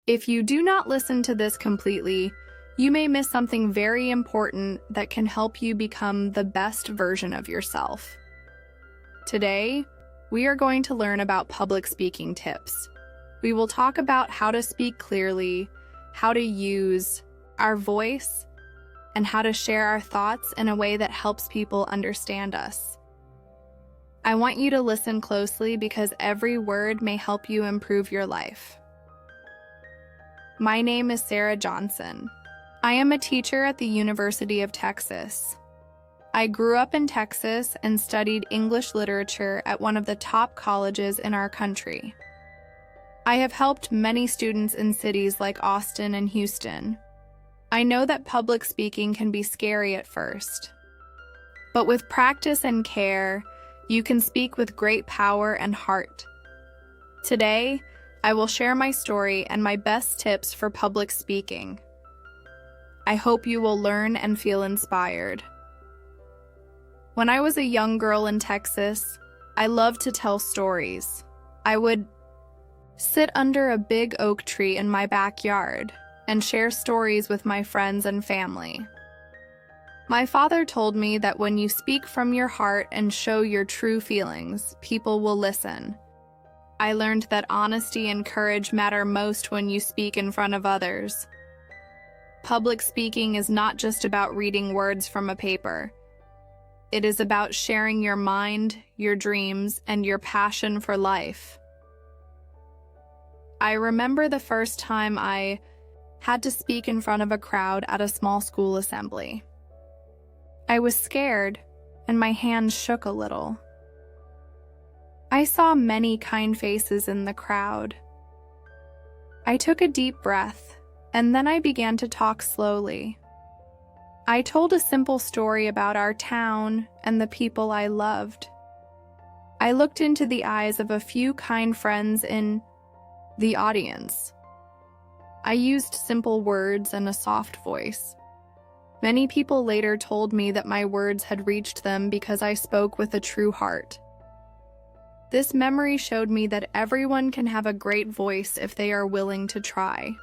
If you do not listen to this completely, you may miss something very important that can help you become the best version of yourself. Today, we are going to learn about public speaking tips. We will talk about how to speak clearly, how to use our voice, and how to share our thoughts in a way that helps people understand us. I want you to listen closely because every word may help you improve your life. My name is Sarah Johnson. I am a teacher at the University of Texas. I grew up in Texas and studied English literature at one of the top colleges in our country. I have helped many students in cities like Austin and Houston. I know that public speaking can be scary at first, but with practice and care, you can speak with great power and heart. Today, I will share my story and my best tips for public speaking. I hope you will learn and feel inspired. When I was a young girl in Texas, I loved to tell stories. I would sit under a big oak tree in my backyard and share stories with my friends and family. My father told me that when you speak from your heart and show your true feelings, people will listen. I learned that honesty and courage matter most when you speak in front of others. Public speaking is not just about reading words from a paper. It is about sharing your mind, your dreams, and your passion for life. I remember the first time I had to speak in front of a crowd at a small school assembly. I was scared, and my hands shook a little. I saw many kind faces in the crowd. I took a deep breath, and then I began to talk slowly. I told a simple story about our town and the people I loved. I looked into the eyes of a few kind friends in the audience. I used simple words and a soft voice. Many people later told me that my words had reached them because I spoke with a true heart. This memory showed me that everyone can have a great voice if they are willing to try.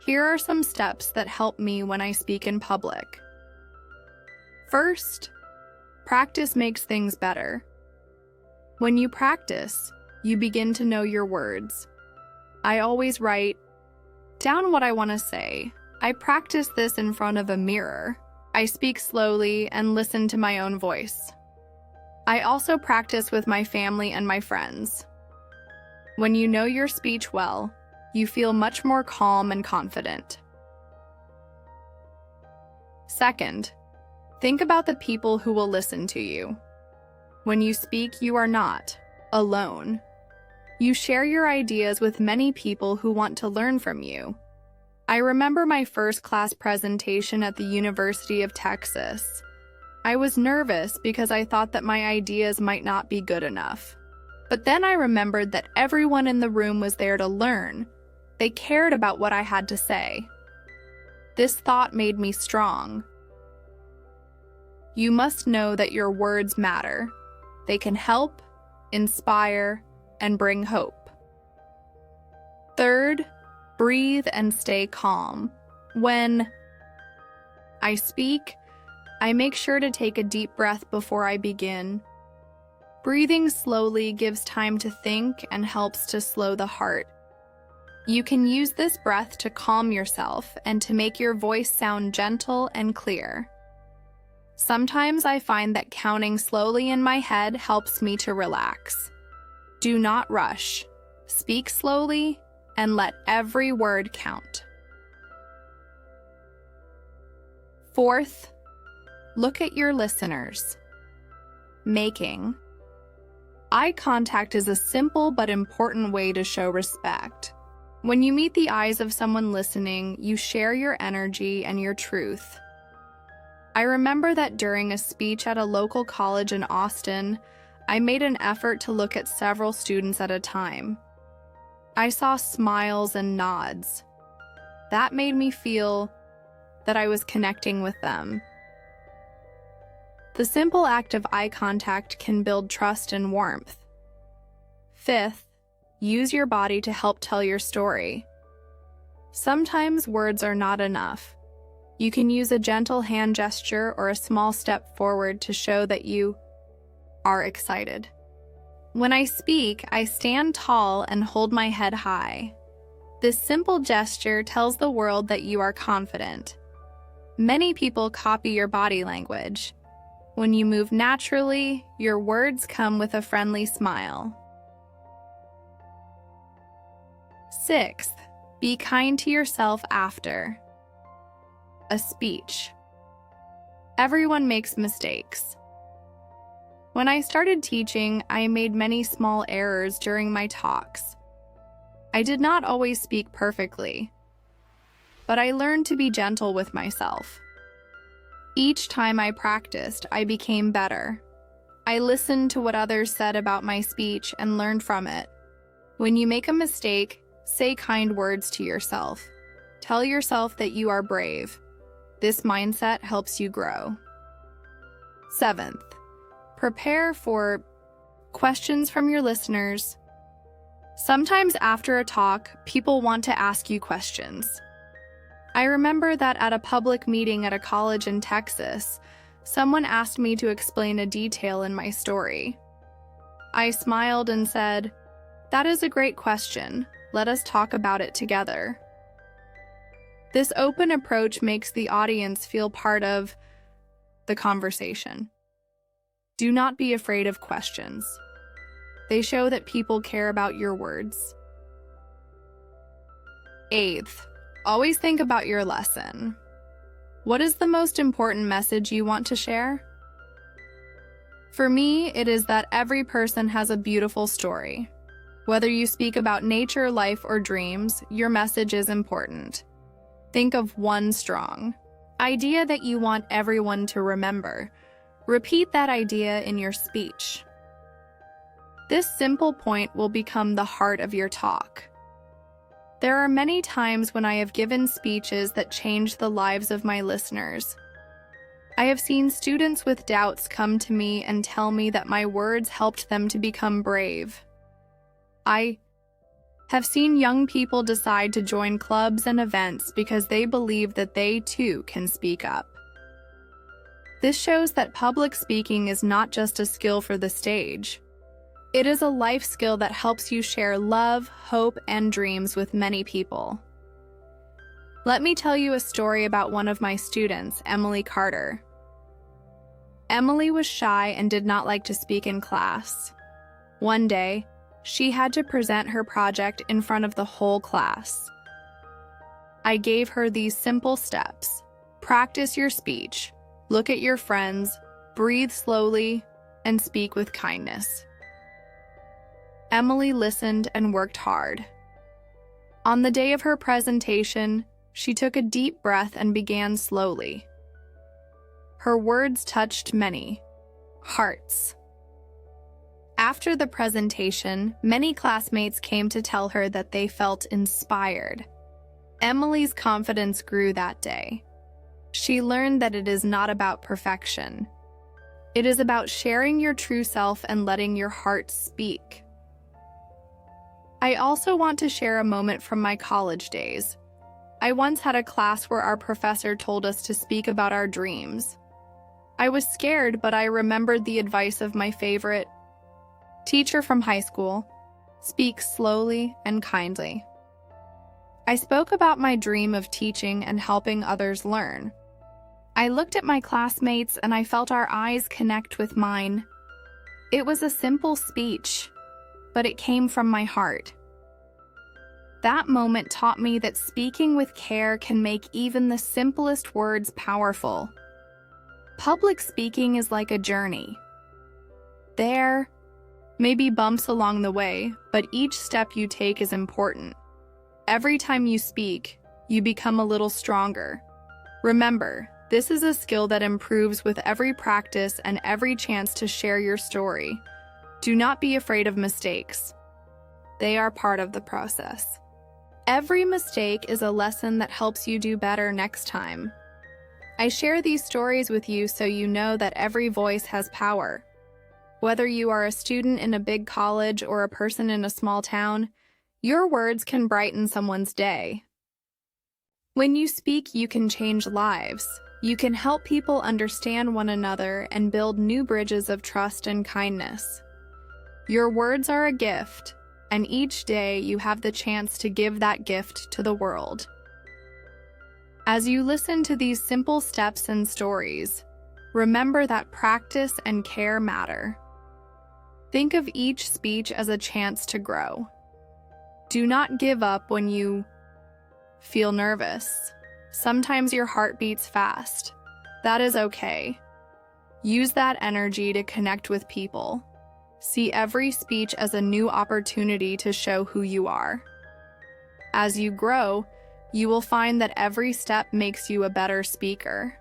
Here are some steps that help me when I speak in public. First, practice makes things better. When you practice, you begin to know your words. I always write down what I want to say. I practice this in front of a mirror. I speak slowly and listen to my own voice. I also practice with my family and my friends. When you know your speech well, you feel much more calm and confident. Second, think about the people who will listen to you. When you speak, you are not alone. You share your ideas with many people who want to learn from you. I remember my first class presentation at the University of Texas. I was nervous because I thought that my ideas might not be good enough. But then I remembered that everyone in the room was there to learn. They cared about what I had to say. This thought made me strong. You must know that your words matter. They can help, inspire, and bring hope. Third, breathe and stay calm. When I speak, I make sure to take a deep breath before I begin. Breathing slowly gives time to think and helps to slow the heart. You can use this breath to calm yourself and to make your voice sound gentle and clear. Sometimes I find that counting slowly in my head helps me to relax. Do not rush. Speak slowly and let every word count. Fourth, look at your listeners. Making eye contact is a simple but important way to show respect. When you meet the eyes of someone listening, you share your energy and your truth. I remember that during a speech at a local college in Austin, I made an effort to look at several students at a time. I saw smiles and nods. That made me feel that I was connecting with them. The simple act of eye contact can build trust and warmth. Fifth, use your body to help tell your story. Sometimes words are not enough. You can use a gentle hand gesture or a small step forward to show that you are excited. When I speak, I stand tall and hold my head high. This simple gesture tells the world that you are confident. Many people copy your body language. When you move naturally, your words come with a friendly smile. 6th, be kind to yourself after. A speech. Everyone makes mistakes. When I started teaching, I made many small errors during my talks. I did not always speak perfectly, but I learned to be gentle with myself. Each time I practiced, I became better. I listened to what others said about my speech and learned from it. When you make a mistake, say kind words to yourself. Tell yourself that you are brave. This mindset helps you grow. 7th, prepare for questions from your listeners. Sometimes after a talk, people want to ask you questions. I remember that at a public meeting at a college in Texas, someone asked me to explain a detail in my story. I smiled and said, "That is a great question. Let us talk about it together." This open approach makes the audience feel part of the conversation. Do not be afraid of questions. They show that people care about your words. 8th, always think about your lesson. What is the most important message you want to share? For me, it is that every person has a beautiful story. Whether you speak about nature, life, or dreams, your message is important. Think of one strong idea that you want everyone to remember. Repeat that idea in your speech. This simple point will become the heart of your talk. There are many times when I have given speeches that changed the lives of my listeners. I have seen students with doubts come to me and tell me that my words helped them to become brave. I have seen young people decide to join clubs and events because they believe that they too can speak up. This shows that public speaking is not just a skill for the stage. It is a life skill that helps you share love, hope, and dreams with many people. Let me tell you a story about one of my students, Emily Carter. Emily was shy and did not like to speak in class. One day, she had to present her project in front of the whole class. I gave her these simple steps. Practice your speech. Look at your friends, breathe slowly, and speak with kindness. Emily listened and worked hard. On the day of her presentation, she took a deep breath and began slowly. Her words touched many hearts. After the presentation, many classmates came to tell her that they felt inspired. Emily's confidence grew that day. She learned that it is not about perfection. It is about sharing your true self and letting your heart speak. I also want to share a moment from my college days. I once had a class where our professor told us to speak about our dreams. I was scared, but I remembered the advice of my favorite teacher from high school: speak slowly and kindly. I spoke about my dream of teaching and helping others learn. I looked at my classmates and I felt our eyes connect with mine. It was a simple speech, but it came from my heart. That moment taught me that speaking with care can make even the simplest words powerful. Public speaking is like a journey. There may be bumps along the way, but each step you take is important. Every time you speak, you become a little stronger. Remember, this is a skill that improves with every practice and every chance to share your story. Do not be afraid of mistakes. They are part of the process. Every mistake is a lesson that helps you do better next time. I share these stories with you so you know that every voice has power. Whether you are a student in a big college or a person in a small town, Your words can brighten someone's day. When you speak, you can change lives. You can help people understand one another and build new bridges of trust and kindness. Your words are a gift, and each day you have the chance to give that gift to the world. As you listen to these simple steps and stories, remember that practice and care matter. Think of each speech as a chance to grow. Do not give up when you feel nervous. Sometimes your heart beats fast. That is okay. Use that energy to connect with people. See every speech as a new opportunity to show who you are. As you grow, you will find that every step makes you a better speaker.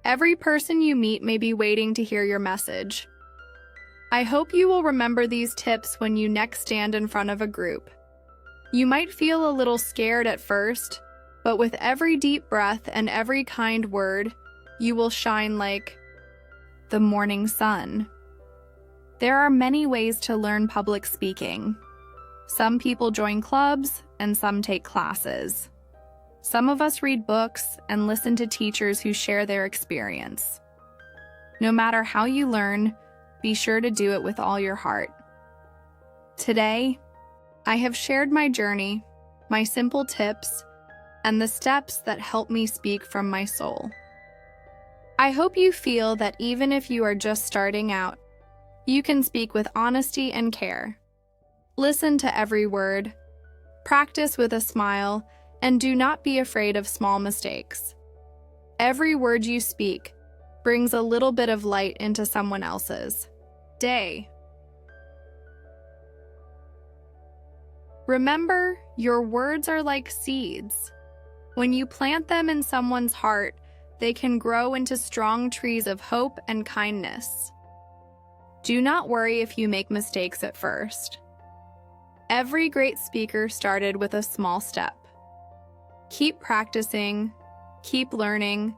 Every person you meet may be waiting to hear your message. I hope you will remember these tips when you next stand in front of a group. You might feel a little scared at first, but with every deep breath and every kind word, you will shine like the morning sun. There are many ways to learn public speaking. Some people join clubs and some take classes. Some of us read books and listen to teachers who share their experience. No matter how you learn, be sure to do it with all your heart. Today, I have shared my journey, my simple tips, and the steps that help me speak from my soul. I hope you feel that even if you are just starting out, you can speak with honesty and care. Listen to every word, practice with a smile, and do not be afraid of small mistakes. Every word you speak brings a little bit of light into someone else's day. Remember, your words are like seeds. When you plant them in someone's heart, they can grow into strong trees of hope and kindness. Do not worry if you make mistakes at first. Every great speaker started with a small step. Keep practicing, keep learning,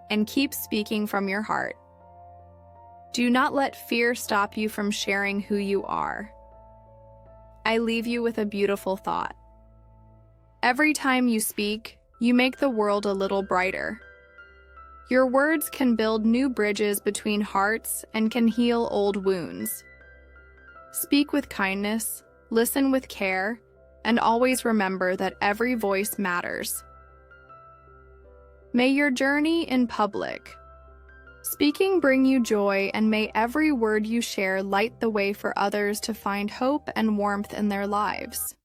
and keep speaking from your heart. Do not let fear stop you from sharing who you are. I leave you with a beautiful thought. Every time you speak, you make the world a little brighter. Your words can build new bridges between hearts and can heal old wounds. Speak with kindness, listen with care, and always remember that every voice matters. May your journey in public speaking bring you joy, and may every word you share light the way for others to find hope and warmth in their lives.